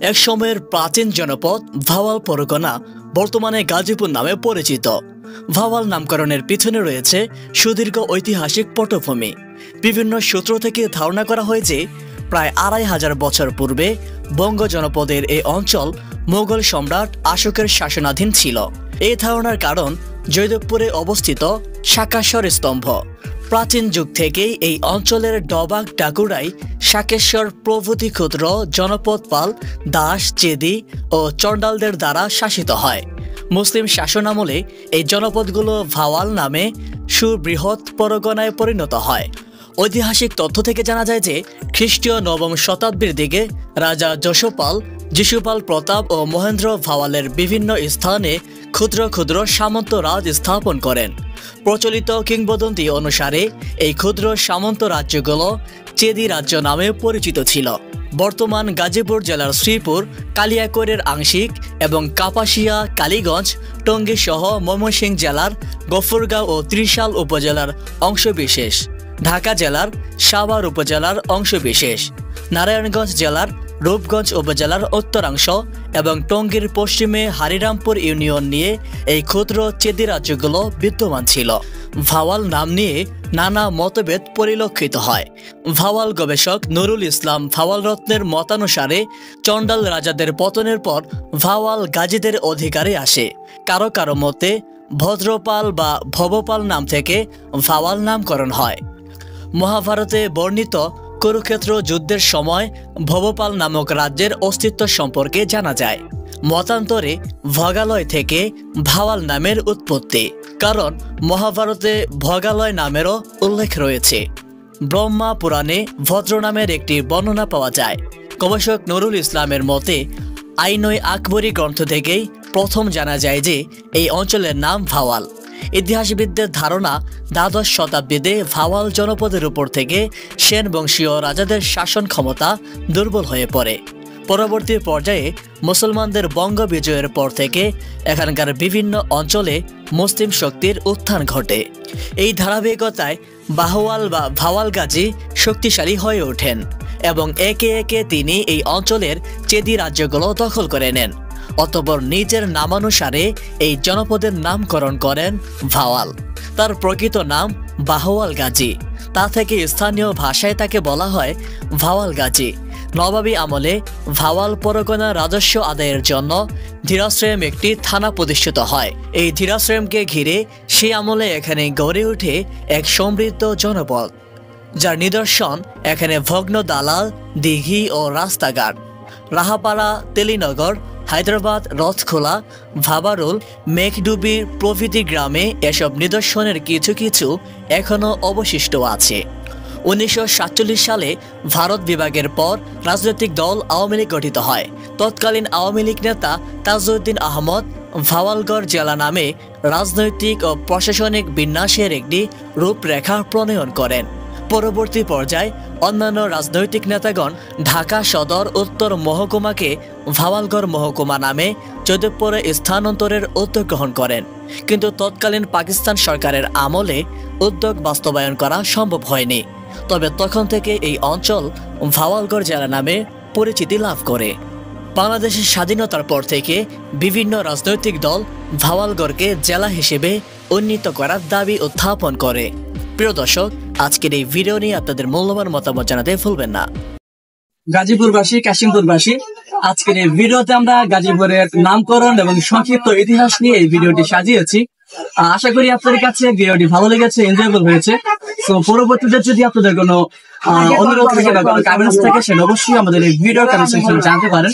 এক সময়ের প্রাচীন জনপদ ভাওয়াল পরগনা বর্তমানে গাজীপুর নামে পরিচিত। ভাওয়াল নামকরণের পিছনে রয়েছে সুদীর্ঘ ঐতিহাসিক পটভূমি। বিভিন্ন সূত্র থেকে ধারণা করা হয় যে প্রায় ২৫০০ বছর পূর্বে বঙ্গ জনপদের এই অঞ্চল মোগল সম্রাট অশোকের শাসনাধীন ছিল। এই ধারণার কারণ জয়দেবপুরে অবস্থিত শাকেশ্বর স্তম্ভ। প্রাচীন যুগ থেকেই এই অঞ্চলের ডবাক ডাকুরাই শাকেশ্বর প্রভৃতি ক্ষুদ্র জনপদ পাল, দাস, চেদি ও চণ্ডালদের দ্বারা শাসিত হয়। মুসলিম শাসনামলে এই জনপদগুলো ভাওয়াল নামে সুবৃহৎ পরগনায় পরিণত হয়। ঐতিহাসিক তথ্য থেকে জানা যায় যে খ্রিস্টীয় নবম শতাব্দীর দিকে রাজা যশোপাল, যিশুপাল প্রতাপ ও মহেন্দ্র ভাওয়ালের বিভিন্ন স্থানে ক্ষুদ্র ক্ষুদ্র সামন্ত রাজ স্থাপন করেন। প্রচলিত কিংবদন্তি অনুসারে এই ক্ষুদ্র সামন্ত রাজ্যগুলো চেদি রাজ্য নামে পরিচিত ছিল। বর্তমান গাজীপুর জেলার শ্রীপুর, কালিয়াকৈরের আংশিক এবং কাপাসিয়া, কালীগঞ্জ, টঙ্গী সহ ময়মনসিংহ জেলার গফরগাঁও ও ত্রিশাল উপজেলার অংশবিশেষ, ঢাকা জেলার সাভার উপজেলার অংশবিশেষ, নারায়ণগঞ্জ জেলার রূপগঞ্জ উপজেলার উত্তরাংশ এবং টঙ্গীর পশ্চিমে হরিরামপুর ইউনিয়ন নিয়ে এই ক্ষুদ্র চেদি রাজ্যগুলো বিদ্যমান ছিল। ভাওয়াল নাম নিয়ে নানা মতভেদ পরিলক্ষিত হয়। ভাওয়াল গবেষক নুরুল ইসলাম ভাওয়াল রত্নের মতানুসারে চণ্ডাল রাজাদের পতনের পর ভাওয়াল গাজীদের অধিকারে আসে। কারো কারো মতে ভদ্রপাল বা ভবপাল নাম থেকে ভাওয়াল নামকরণ হয়। মহাভারতে বর্ণিত কুরুক্ষেত্র যুদ্ধের সময় ভবপাল নামক রাজ্যের অস্তিত্ব সম্পর্কে জানা যায়। মতান্তরে ভগালয় থেকে ভাওয়াল নামের উৎপত্তি, কারণ মহাভারতে ভগালয় নামেরও উল্লেখ রয়েছে। ব্রহ্মা পুরাণে ভদ্র নামের একটি বর্ণনা পাওয়া যায়। গবেষক নুরুল ইসলামের মতে আইনই আকবরী গ্রন্থ থেকেই প্রথম জানা যায় যে এই অঞ্চলের নাম ভাওয়াল। ইতিহাসবিদদের ধারণা দ্বাদশ শতাব্দীতে ভাওয়াল জনপদের উপর থেকে সেন বংশীয় রাজাদের শাসন ক্ষমতা দুর্বল হয়ে পড়ে। পরবর্তী পর্যায়ে মুসলমানদের বঙ্গ বিজয়ের পর থেকে এখানকার বিভিন্ন অঞ্চলে মুসলিম শক্তির উত্থান ঘটে। এই ধারাবাহিকতায় বাহওয়াল বা ভাওয়াল গাজী শক্তিশালী হয়ে ওঠেন এবং একে একে তিনি এই অঞ্চলের চেদি রাজ্যগুলো দখল করে নেন। অতঃপর নিজের নামানুসারে এই জনপদের নামকরণ করেন ভাওয়াল। তার প্রকৃত নাম বাহওয়াল গাজী। তা থেকে স্থানীয় ভাষায় তাকে বলা হয় ভাওয়াল গাজী। নবাবী আমলে ভাওয়াল পরগনা রাজস্ব আদায়ের জন্য ধীরাশ্রম একটি থানা প্রতিষ্ঠিত হয়। এই ধীরাশ্রমকে ঘিরে সেই আমলে এখানে গড়ে ওঠে এক সমৃদ্ধ জনপদ, যার নিদর্শন এখানে ভগ্ন দালাল, দিঘি ও রাস্তাঘাট। রাহাপাড়া, তেলিনগর, হায়দ্রাবাদ, রথখোলা, ভাবারুল, মেঘডুবি প্রভৃতি গ্রামে এসব নিদর্শনের কিছু কিছু এখনও অবশিষ্ট আছে। ১৯৪৭ সালে ভারত বিভাগের পর রাজনৈতিক দল আওয়ামী লীগ গঠিত হয়। তৎকালীন আওয়ামী লীগ নেতা তাজউদ্দিন আহমদ ভাওয়ালগড় জেলা নামে রাজনৈতিক ও প্রশাসনিক বিন্যাসের একটি রূপরেখা প্রণয়ন করেন। পরবর্তী পর্যায়ে অন্যান্য রাজনৈতিক নেতাগণ ঢাকা সদর উত্তর মহকুমাকে ভাওয়ালগড় মহকুমা নামে জয়দেবপুরে স্থানান্তরের উদ্যোগ গ্রহণ করেন, কিন্তু তৎকালীন পাকিস্তান সরকারের আমলে উদ্যোগ বাস্তবায়ন করা সম্ভব হয়নি। তবে তখন থেকে এই অঞ্চল ভাওয়ালগড় জেলা নামে পরিচিতি লাভ করে। বাংলাদেশের স্বাধীনতার পর থেকে বিভিন্ন রাজনৈতিক দল ভাওয়ালগড়কে জেলা হিসেবে উন্নীত করার দাবি উত্থাপন করে। প্রিয় দর্শক, আজকের এই ভিডিও নিয়ে আপনাদের মূল্যবান মতামত জানাতে ভুলবেন না। গাজীপুরবাসী, কাশিমপুরবাসী, আজকের এই ভিডিওতে আমরা গাজীপুরের নামকরণ এবং সংক্ষিপ্ত ইতিহাস নিয়ে এই ভিডিওটি সাজিয়েছি। আশা করি আপনাদের কাছে ভিডিওটি ভালো লেগেছে, এনজয়েবল হয়েছে। তো পরবর্তীতে যদি আপনাদের কোনো অনুরোধ থাকে বা কোনো কমেন্টস থাকে, সেটা অবশ্যই আমাদের এই ভিডিও কমেন্ট সেকশনে জানতে পারেন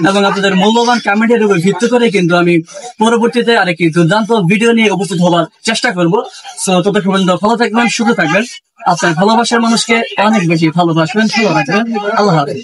এবং আপনাদের মূল্যবান কমেন্টের উপর ভিত্তি করে কিন্তু আমি পরবর্তীতে আরেকটি দুর্দান্ত ভিডিও নিয়ে উপস্থিত হওয়ার চেষ্টা করবো। তো ততক্ষণ পর্যন্ত ভালো থাকবেন, সুস্থ থাকবেন, আপনার ভালোবাসার মানুষকে অনেক বেশি ভালোবাসবেন, ভালো রাখবেন। আল্লাহ হাফেজ।